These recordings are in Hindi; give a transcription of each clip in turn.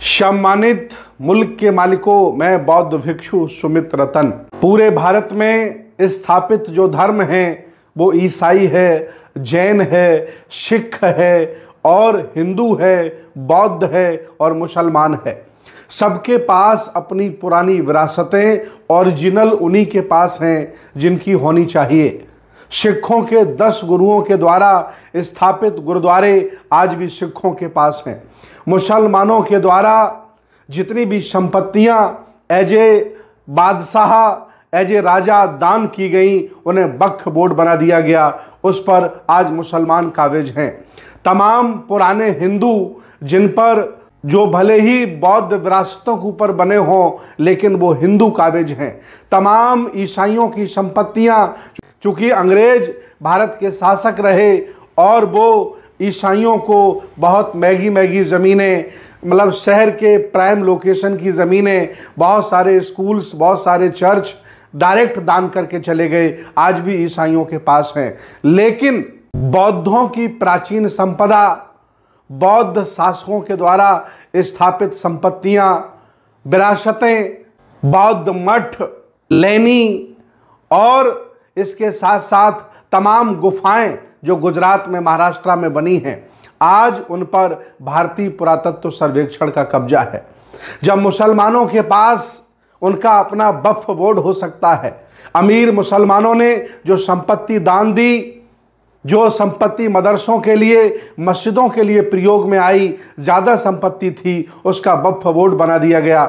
सम्मानित मुल्क के मालिकों, मैं बौद्ध भिक्षु सुमित रतन। पूरे भारत में स्थापित जो धर्म हैं वो ईसाई है, जैन है, सिख है और हिंदू है, बौद्ध है और मुसलमान है। सबके पास अपनी पुरानी विरासतें ओरिजिनल उन्हीं के पास हैं जिनकी होनी चाहिए। सिखों के 10 गुरुओं के द्वारा स्थापित गुरुद्वारे आज भी सिखों के पास हैं। मुसलमानों के द्वारा जितनी भी संपत्तियां एज ए बादशाह, एज ए राजा दान की गई, उन्हें वक्फ बोर्ड बना दिया गया। उस पर आज मुसलमान काबिज हैं। तमाम पुराने हिंदू जिन पर जो भले ही बौद्ध विरासतों के ऊपर बने हों लेकिन वो हिंदू काबिज हैं। तमाम ईसाइयों की संपत्तियां, चूंकि अंग्रेज भारत के शासक रहे और वो ईसाइयों को बहुत महंगी ज़मीनें, मतलब शहर के प्राइम लोकेशन की ज़मीनें, बहुत सारे स्कूल्स, बहुत सारे चर्च डायरेक्ट दान करके चले गए, आज भी ईसाइयों के पास हैं। लेकिन बौद्धों की प्राचीन संपदा, बौद्ध शासकों के द्वारा स्थापित संपत्तियां, विरासतें, बौद्ध मठ, लेनी और इसके साथ साथ तमाम गुफाएं जो गुजरात में, महाराष्ट्र में बनी हैं, आज उन पर भारतीय पुरातत्व सर्वेक्षण का कब्जा है। जब मुसलमानों के पास उनका अपना वक्फ बोर्ड हो सकता है, अमीर मुसलमानों ने जो संपत्ति दान दी, जो संपत्ति मदरसों के लिए, मस्जिदों के लिए प्रयोग में आई, ज़्यादा संपत्ति थी, उसका वक्फ बोर्ड बना दिया गया।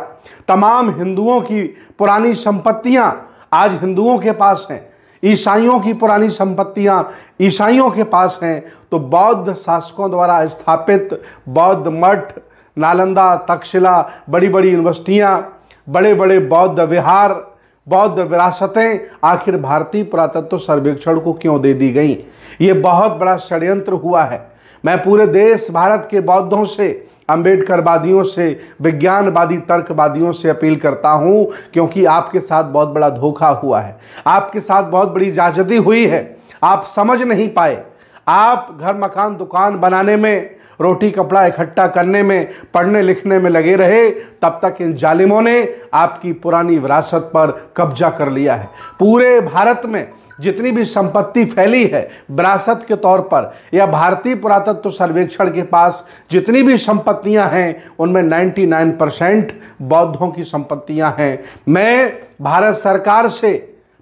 तमाम हिंदुओं की पुरानी संपत्तियां आज हिंदुओं के पास हैं, ईसाइयों की पुरानी संपत्तियां ईसाइयों के पास हैं। तो बौद्ध शासकों द्वारा स्थापित बौद्ध मठ, नालंदा, तक्षशिला, बड़ी बड़ी यूनिवर्सिटियां, बड़े बड़े बौद्ध विहार, बौद्ध विरासतें आखिर भारतीय पुरातत्व सर्वेक्षण को क्यों दे दी गई? ये बहुत बड़ा षड्यंत्र हुआ है। मैं पूरे देश भारत के बौद्धों से, अम्बेडकरवादियों से, विज्ञानवादी तर्कवादियों से अपील करता हूं, क्योंकि आपके साथ बहुत बड़ा धोखा हुआ है, आपके साथ बहुत बड़ी जाजती हुई है। आप समझ नहीं पाए। आप घर मकान दुकान बनाने में, रोटी कपड़ा इकट्ठा करने में, पढ़ने लिखने में लगे रहे, तब तक इन जालिमों ने आपकी पुरानी विरासत पर कब्जा कर लिया है। पूरे भारत में जितनी भी संपत्ति फैली है विरासत के तौर पर, या भारतीय पुरातत्व सर्वेक्षण के पास जितनी भी संपत्तियां हैं, उनमें 99% बौद्धों की संपत्तियां हैं। मैं भारत सरकार से,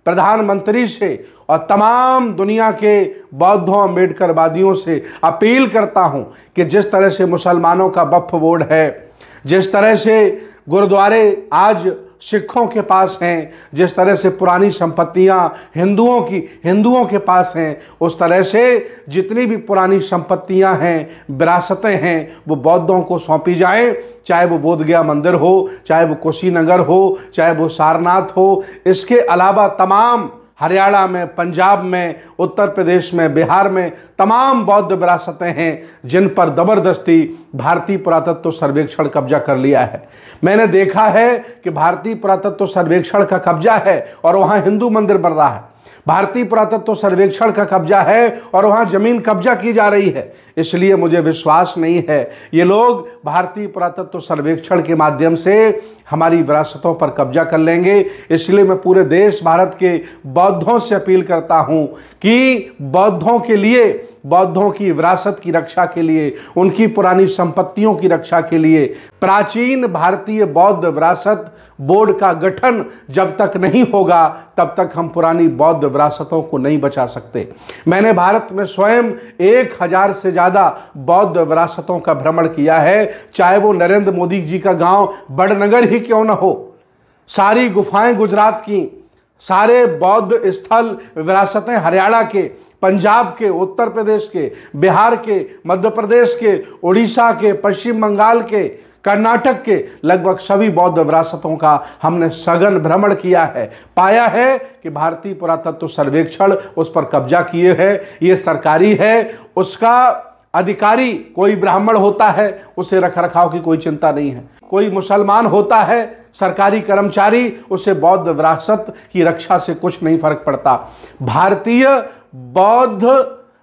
प्रधानमंत्री से और तमाम दुनिया के बौद्धों, अम्बेडकरवादियों से अपील करता हूं कि जिस तरह से मुसलमानों का वक्फ बोर्ड है, जिस तरह से गुरुद्वारे आज सिखों के पास हैं, जिस तरह से पुरानी संपत्तियां हिंदुओं के पास हैं, उस तरह से जितनी भी पुरानी संपत्तियां हैं, विरासतें हैं, वो बौद्धों को सौंपी जाएं। चाहे वो बोधगया मंदिर हो, चाहे वो कुशीनगर हो, चाहे वो सारनाथ हो। इसके अलावा तमाम हरियाणा में, पंजाब में, उत्तर प्रदेश में, बिहार में तमाम बौद्ध विरासतें हैं जिन पर ज़बरदस्ती भारतीय पुरातत्व सर्वेक्षण कब्जा कर लिया है। मैंने देखा है कि भारतीय पुरातत्व सर्वेक्षण का कब्जा है और वहाँ हिंदू मंदिर बन रहा है। भारतीय पुरातत्व सर्वेक्षण का कब्जा है और वहाँ जमीन कब्जा की जा रही है। इसलिए मुझे विश्वास नहीं है ये लोग भारतीय पुरातत्व सर्वेक्षण के माध्यम से हमारी विरासतों पर कब्जा कर लेंगे। इसलिए मैं पूरे देश भारत के बौद्धों से अपील करता हूँ कि बौद्धों के लिए, बौद्धों की विरासत की रक्षा के लिए, उनकी पुरानी संपत्तियों की रक्षा के लिए प्राचीन भारतीय बौद्ध विरासत बोर्ड का गठन जब तक नहीं होगा, तब तक हम पुरानी बौद्ध विरासतों को नहीं बचा सकते। मैंने भारत में स्वयं 1000 से ज़्यादा बौद्ध विरासतों का भ्रमण किया है, चाहे वो नरेंद्र मोदी जी का गांव बड़नगर ही क्यों न हो। सारी गुफाएं गुजरात की, सारे बौद्ध स्थल विरासतें हरियाणा के, पंजाब के, उत्तर प्रदेश के, बिहार के, मध्य प्रदेश के, उड़ीसा के, पश्चिम बंगाल के, कर्नाटक के लगभग सभी बौद्ध विरासतों का हमने सघन भ्रमण किया है। पाया है कि भारतीय पुरातत्व सर्वेक्षण उस पर कब्जा किए है। ये सरकारी है, उसका अधिकारी कोई ब्राह्मण होता है, उसे रख रखाव की कोई चिंता नहीं है। कोई मुसलमान होता है सरकारी कर्मचारी, उसे बौद्ध विरासत की रक्षा से कुछ नहीं फर्क पड़ता। भारतीय बौद्ध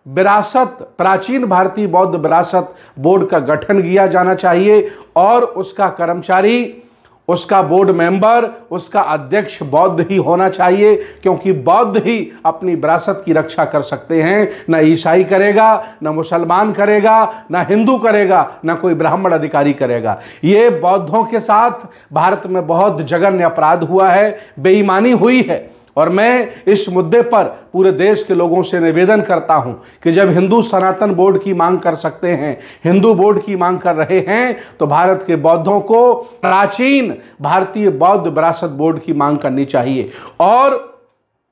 विरासत, प्राचीन भारतीय बौद्ध विरासत बोर्ड का गठन किया जाना चाहिए और उसका कर्मचारी, उसका बोर्ड मेंबर, उसका अध्यक्ष बौद्ध ही होना चाहिए, क्योंकि बौद्ध ही अपनी विरासत की रक्षा कर सकते हैं। न ईसाई करेगा, न मुसलमान करेगा, न हिंदू करेगा, न कोई ब्राह्मण अधिकारी करेगा। ये बौद्धों के साथ भारत में बहुत जघन्य अपराध हुआ है, बेईमानी हुई है। और मैं इस मुद्दे पर पूरे देश के लोगों से निवेदन करता हूं कि जब हिंदू सनातन बोर्ड की मांग कर सकते हैं, हिंदू बोर्ड की मांग कर रहे हैं, तो भारत के बौद्धों को प्राचीन भारतीय बौद्ध विरासत बोर्ड की मांग करनी चाहिए। और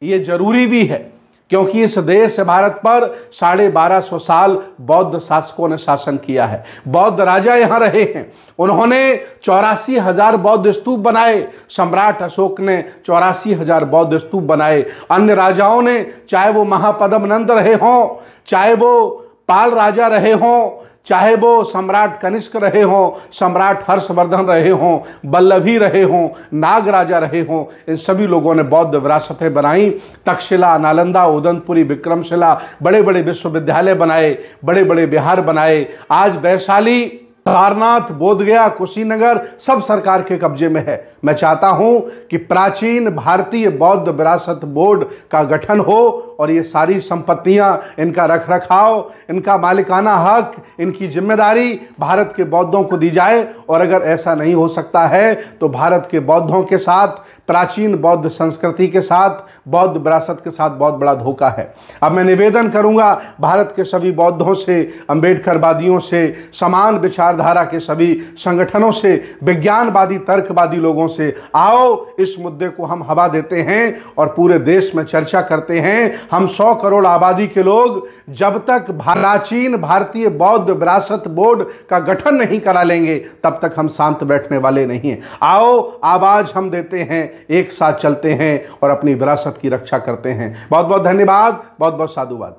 यह जरूरी भी है, क्योंकि इस देश भारत पर 1250 साल बौद्ध शासकों ने शासन किया है। बौद्ध राजा यहां रहे हैं, उन्होंने 84,000 बौद्ध स्तूप बनाए। सम्राट अशोक ने 84,000 बौद्ध स्तूप बनाए। अन्य राजाओं ने, चाहे वो महापद्मनंद रहे हों, चाहे वो पाल राजा रहे हों, चाहे वो सम्राट कनिष्क रहे हों, सम्राट हर्षवर्धन रहे हों, बल्लभी रहे हों, नाग राजा रहे हों, इन सभी लोगों ने बौद्ध विरासतें बनाई। तक्षशिला, नालंदा, उदयपुरी, विक्रमशिला, बड़े बड़े विश्वविद्यालय बनाए, बड़े बड़े विहार बनाए। आज वैशाली, सारनाथ, बोधगया, कुशीनगर सब सरकार के कब्जे में है। मैं चाहता हूं कि प्राचीन भारतीय बौद्ध विरासत बोर्ड का गठन हो और ये सारी संपत्तियां, इनका रखरखाव, इनका मालिकाना हक, इनकी जिम्मेदारी भारत के बौद्धों को दी जाए। और अगर ऐसा नहीं हो सकता है तो भारत के बौद्धों के साथ, प्राचीन बौद्ध संस्कृति के साथ, बौद्ध विरासत के साथ बहुत बड़ा धोखा है। अब मैं निवेदन करूंगा भारत के सभी बौद्धों से, अंबेडकरवादियों से, समान विचारधारा के सभी संगठनों से, विज्ञानवादी, तर्कवादी लोगों से, आओ इस मुद्दे को हम हवा देते हैं और पूरे देश में चर्चा करते हैं। हम 100 करोड़ आबादी के लोग जब तक प्राचीन भारतीय बौद्ध विरासत बोर्ड का गठन नहीं करा लेंगे, तब तक हम शांत बैठने वाले नहीं हैं। आओ आवाज हम देते हैं, एक साथ चलते हैं और अपनी विरासत की रक्षा करते हैं। बहुत बहुत धन्यवाद, बहुत बहुत साधुवाद।